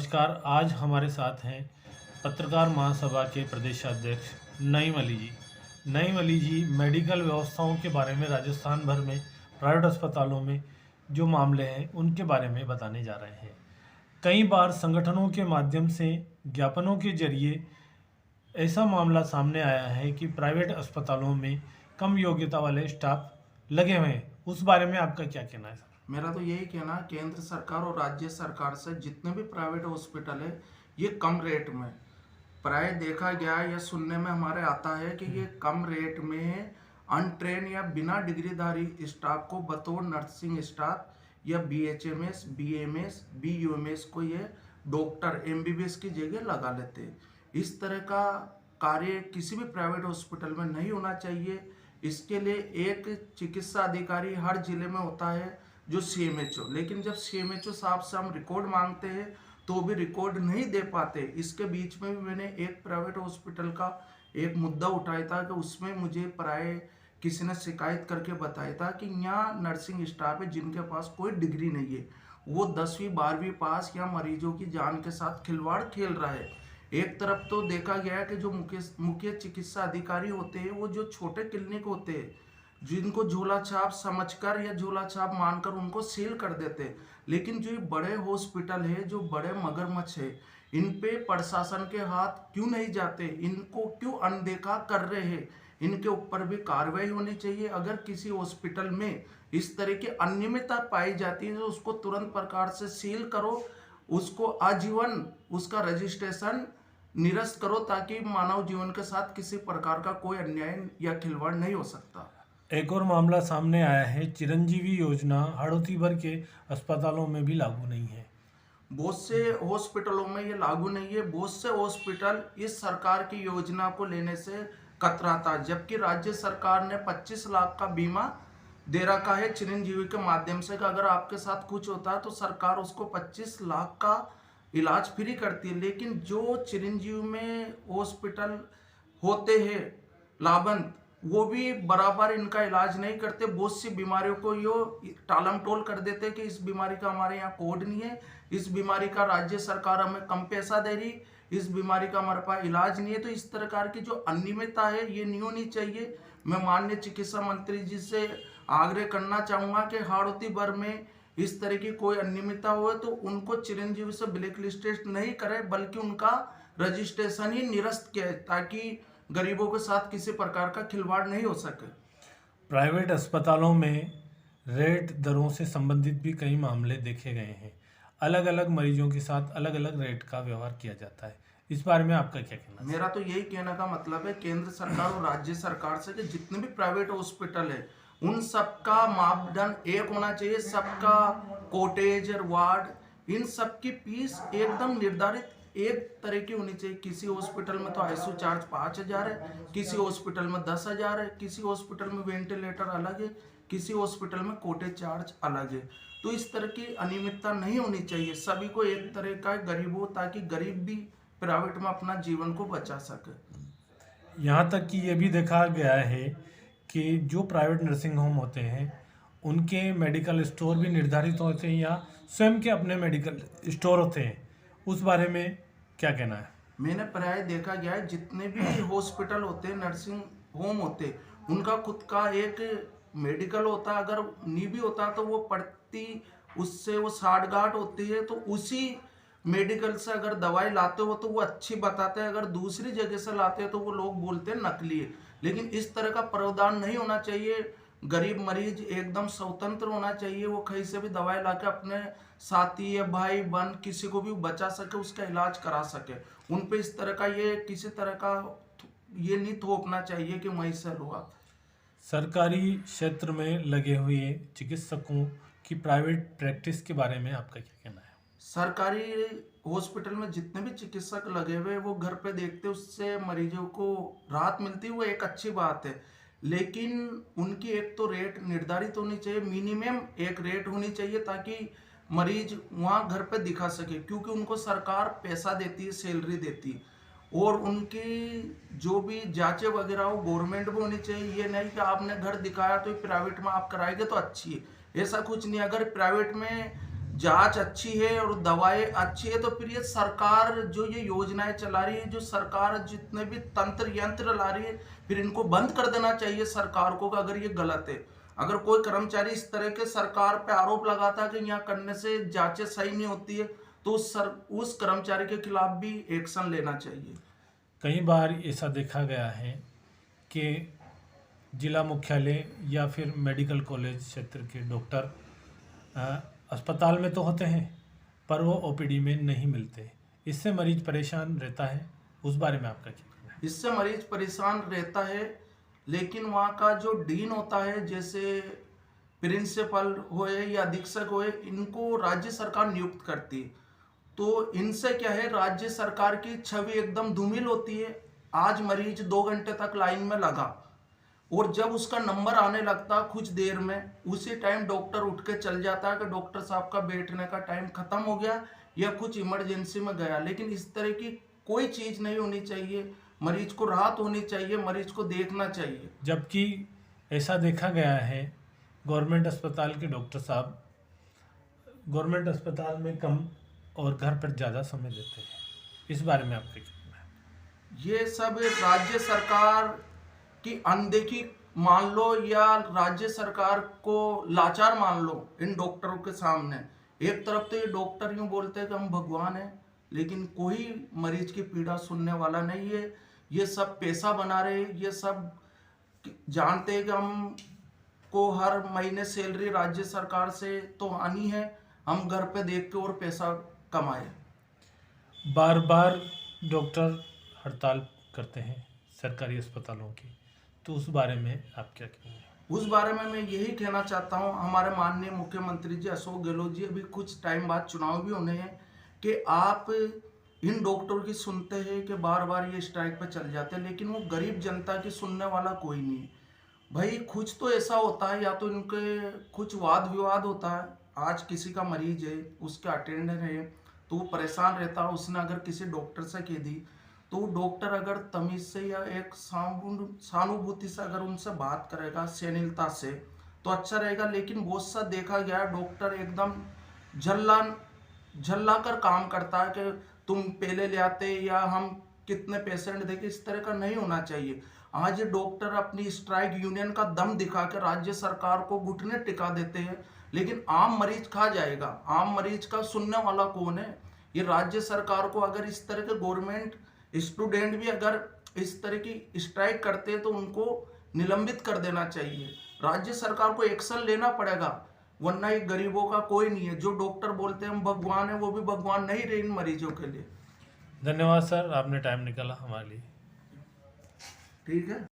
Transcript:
नमस्कार। आज हमारे साथ हैं पत्रकार महासभा के प्रदेशाध्यक्ष नईम अली जी। नईम अली जी मेडिकल व्यवस्थाओं के बारे में राजस्थान भर में प्राइवेट अस्पतालों में जो मामले हैं उनके बारे में बताने जा रहे हैं। कई बार संगठनों के माध्यम से ज्ञापनों के जरिए ऐसा मामला सामने आया है कि प्राइवेट अस्पतालों में कम योग्यता वाले स्टाफ लगे हुए हैं। उस बारे में आपका क्या कहना है सर? मेरा तो यही कहना है, केंद्र सरकार और राज्य सरकार से जितने भी प्राइवेट हॉस्पिटल है ये कम रेट में, प्राय देखा गया है या सुनने में हमारे आता है कि ये कम रेट में अनट्रेन या बिना डिग्रीधारी स्टाफ को बतौर नर्सिंग स्टाफ या BHMS, BMS, BUMS को ये डॉक्टर MBBS की जगह लगा लेते हैं। इस तरह का कार्य किसी भी प्राइवेट हॉस्पिटल में नहीं होना चाहिए। इसके लिए एक चिकित्सा अधिकारी हर जिले में होता है जो CMHO, लेकिन जब CMHO साहब से हम रिकॉर्ड मांगते हैं तो भी रिकॉर्ड नहीं दे पाते। इसके बीच में भी मैंने एक प्राइवेट हॉस्पिटल का एक मुद्दा उठाया था कि उसमें मुझे प्राय किसी ने शिकायत करके बताया था कि यहाँ नर्सिंग स्टाफ है जिनके पास कोई डिग्री नहीं है, वो 10वीं 12वीं पास या मरीजों की जान के साथ खिलवाड़ खेल रहा है। एक तरफ तो देखा गया है कि जो मुख्य चिकित्सा अधिकारी होते हैं वो जो छोटे क्लिनिक होते हैं जिनको झोला छाप समझकर या झोला छाप मानकर उनको सील कर देते, लेकिन जो ये बड़े हॉस्पिटल है, जो बड़े मगरमच्छ है, इन पे प्रशासन के हाथ क्यों नहीं जाते, इनको क्यों अनदेखा कर रहे हैं? इनके ऊपर भी कार्रवाई होनी चाहिए। अगर किसी हॉस्पिटल में इस तरह की अनियमितता पाई जाती है तो उसको तुरंत प्रकार से सील करो, उसको आजीवन उसका रजिस्ट्रेशन निरस्त करो ताकि मानव जीवन के साथ किसी प्रकार का कोई अन्याय या खिलवाड़ नहीं हो सकता। एक और मामला सामने आया है, चिरंजीवी योजना हाड़ौती भर के अस्पतालों में भी लागू नहीं है। बहुत से हॉस्पिटलों में ये लागू नहीं है। बहुत से हॉस्पिटल इस सरकार की योजना को लेने से कतराता, जबकि राज्य सरकार ने 25 लाख का बीमा दे रखा है चिरंजीवी के माध्यम से कि अगर आपके साथ कुछ होता है तो सरकार उसको 25 लाख का इलाज फ्री करती है। लेकिन जो चिरंजीवी में हॉस्पिटल होते हैं लाभंत, वो भी बराबर इनका इलाज नहीं करते। बहुत सी बीमारियों को यो टालम टोल कर देते कि इस बीमारी का हमारे यहाँ कोड नहीं है, इस बीमारी का राज्य सरकार हमें कम पैसा दे रही, इस बीमारी का हमारे पास इलाज नहीं है। तो इस प्रकार की जो अनियमितता है ये नहीं होनी चाहिए। मैं माननीय चिकित्सा मंत्री जी से आग्रह करना चाहूँगा कि हाड़ौती भर में इस तरह की कोई अनियमितता हो तो उनको चिरंजीवी से ब्लैक लिस्टेड नहीं करे, बल्कि उनका रजिस्ट्रेशन ही निरस्त किया ताकि गरीबों के साथ किसी प्रकार का खिलवाड़ नहीं हो सके। प्राइवेट अस्पतालों में रेट दरों से संबंधित भी कई मामले देखे गए हैं। अलग अलग मरीजों के साथ अलग अलग रेट का व्यवहार किया जाता है। इस बारे में आपका क्या कहना है? मेरा तो यही कहने का मतलब है केंद्र सरकार और राज्य सरकार से कि जितने भी प्राइवेट हॉस्पिटल है उन सबका मापदंड एक होना चाहिए। सबका कोटेज और वार्ड, इन सबकी फीस एकदम निर्धारित एक तरह की होनी चाहिए। किसी हॉस्पिटल में तो ICU चार्ज 5,000 है, किसी हॉस्पिटल में 10,000 है, किसी हॉस्पिटल में वेंटिलेटर अलग है, किसी हॉस्पिटल में कोटेज चार्ज अलग है। तो इस तरह की अनियमितता नहीं होनी चाहिए। सभी को एक तरह का गरीब हो ताकि गरीब भी प्राइवेट में अपना जीवन को बचा सके। यहाँ तक कि ये भी देखा गया है कि जो प्राइवेट नर्सिंग होम होते हैं उनके मेडिकल स्टोर भी निर्धारित होते हैं या स्वयं के अपने मेडिकल स्टोर होते हैं। उस बारे में क्या कहना है? मैंने प्राय देखा गया है जितने भी हॉस्पिटल होते हैं, नर्सिंग होम होते हैं, उनका खुद का एक मेडिकल होता है। अगर नहीं भी होता तो वो पड़ती उससे वो साठगांठ होती है, तो उसी मेडिकल से अगर दवाई लाते हो तो वो अच्छी बताते हैं, अगर दूसरी जगह से लाते हैं तो वो लोग बोलते हैं नकली है। लेकिन इस तरह का प्रावधान नहीं होना चाहिए। गरीब मरीज एकदम स्वतंत्र होना चाहिए, वो कहीं से भी दवाई लाके अपने साथी या भाई बहन किसी को भी बचा सके, उसका इलाज करा सके। उन पे इस तरह का ये किसी तरह का ये नहीं थोपना चाहिए कि वहीं से लो आप। सरकारी क्षेत्र में लगे हुए चिकित्सकों की प्राइवेट प्रैक्टिस के बारे में आपका क्या कहना है? सरकारी हॉस्पिटल में जितने भी चिकित्सक लगे हुए वो घर पे देखते, उससे मरीजों को राहत मिलती है, वो एक अच्छी बात है। लेकिन उनकी एक तो रेट निर्धारित होनी चाहिए, मिनिमम एक रेट होनी चाहिए ताकि मरीज वहाँ घर पे दिखा सके, क्योंकि उनको सरकार पैसा देती है, सैलरी देती है। और उनकी जो भी जांचें वगैरह हो गवर्नमेंट में होनी चाहिए। ये नहीं कि आपने घर दिखाया तो प्राइवेट में आप कराएंगे तो अच्छी है, ऐसा कुछ नहीं। अगर प्राइवेट में जांच अच्छी है और दवाएं अच्छी है, तो फिर ये सरकार जो ये योजनाएं चला रही है, जो सरकार जितने भी तंत्र यंत्र ला रही है, फिर इनको बंद कर देना चाहिए सरकार को कि अगर ये गलत है। अगर कोई कर्मचारी इस तरह के सरकार पे आरोप लगाता है कि यहाँ करने से जांचें सही नहीं होती है, तो उस कर्मचारी के खिलाफ भी एक्शन लेना चाहिए। कई बार ऐसा देखा गया है कि जिला मुख्यालय या फिर मेडिकल कॉलेज क्षेत्र के डॉक्टर अस्पताल में तो होते हैं पर वो ओपीडी में नहीं मिलते, इससे मरीज परेशान रहता है। उस बारे में आपका क्या कहना है? इससे मरीज परेशान रहता है, लेकिन वहाँ का जो डीन होता है, जैसे प्रिंसिपल होए या अधीक्षक होए, इनको राज्य सरकार नियुक्त करती है। तो इनसे क्या है, राज्य सरकार की छवि एकदम धूमिल होती है। आज मरीज 2 घंटे तक लाइन में लगा और जब उसका नंबर आने लगता कुछ देर में, उसी टाइम डॉक्टर उठ के चल जाता है कि डॉक्टर साहब का बैठने का टाइम खत्म हो गया या कुछ इमरजेंसी में गया। लेकिन इस तरह की कोई चीज़ नहीं होनी चाहिए, मरीज को राहत होनी चाहिए, मरीज को देखना चाहिए। जबकि ऐसा देखा गया है गवर्नमेंट अस्पताल के डॉक्टर साहब गवर्नमेंट अस्पताल में कम और घर पर ज़्यादा समय देते हैं, इस बारे में आपका क्या कहना है? ये सब राज्य सरकार की अनदेखी मान लो या राज्य सरकार को लाचार मान लो इन डॉक्टरों के सामने। एक तरफ तो ये डॉक्टर यूं बोलते हैं कि हम भगवान हैं, लेकिन कोई मरीज की पीड़ा सुनने वाला नहीं है। ये सब पैसा बना रहे, ये सब जानते हैं कि हम को हर महीने सैलरी राज्य सरकार से तो आनी है, हम घर पे देख के और पैसा कमाए। बार बार डॉक्टर हड़ताल करते हैं सरकारी अस्पतालों की, तो उस बारे में आप क्या कहेंगे? उस बारे में मैं यही कहना चाहता हूं, हमारे माननीय मुख्यमंत्री जी अशोक गहलोत जी, अभी कुछ टाइम बाद चुनाव भी होने हैं, कि आप इन डॉक्टरों की सुनते हैं कि बार बार ये स्ट्राइक पे चल जाते हैं, लेकिन वो गरीब जनता की सुनने वाला कोई नहीं है। भाई कुछ तो ऐसा होता है, या तो इनके कुछ वाद विवाद होता है। आज किसी का मरीज है, उसके अटेंडर है, तो वो परेशान रहता है, उसने अगर किसी डॉक्टर से कह दी, तो डॉक्टर अगर तमीज से या एक सहानुभूति से अगर उनसे बात करेगा, सहनीलता से, तो अच्छा रहेगा। लेकिन बहुत सा देखा गया डॉक्टर एकदम झल्ला कर काम करता है कि तुम पहले ले आते या हम कितने पेशेंट देखे, इस तरह का नहीं होना चाहिए। आज डॉक्टर अपनी स्ट्राइक यूनियन का दम दिखा के राज्य सरकार को घुटने टिका देते हैं, लेकिन आम मरीज खा जाएगा। आम मरीज का सुनने वाला कौन है? ये राज्य सरकार को, अगर इस तरह के गवर्नमेंट स्टूडेंट भी अगर इस तरह की स्ट्राइक करते हैं तो उनको निलंबित कर देना चाहिए। राज्य सरकार को एक्शन लेना पड़ेगा, वरना ये गरीबों का कोई नहीं है। जो डॉक्टर बोलते हैं हम भगवान है, वो भी भगवान नहीं रहे इन मरीजों के लिए। धन्यवाद सर, आपने टाइम निकाला हमारे लिए। ठीक है।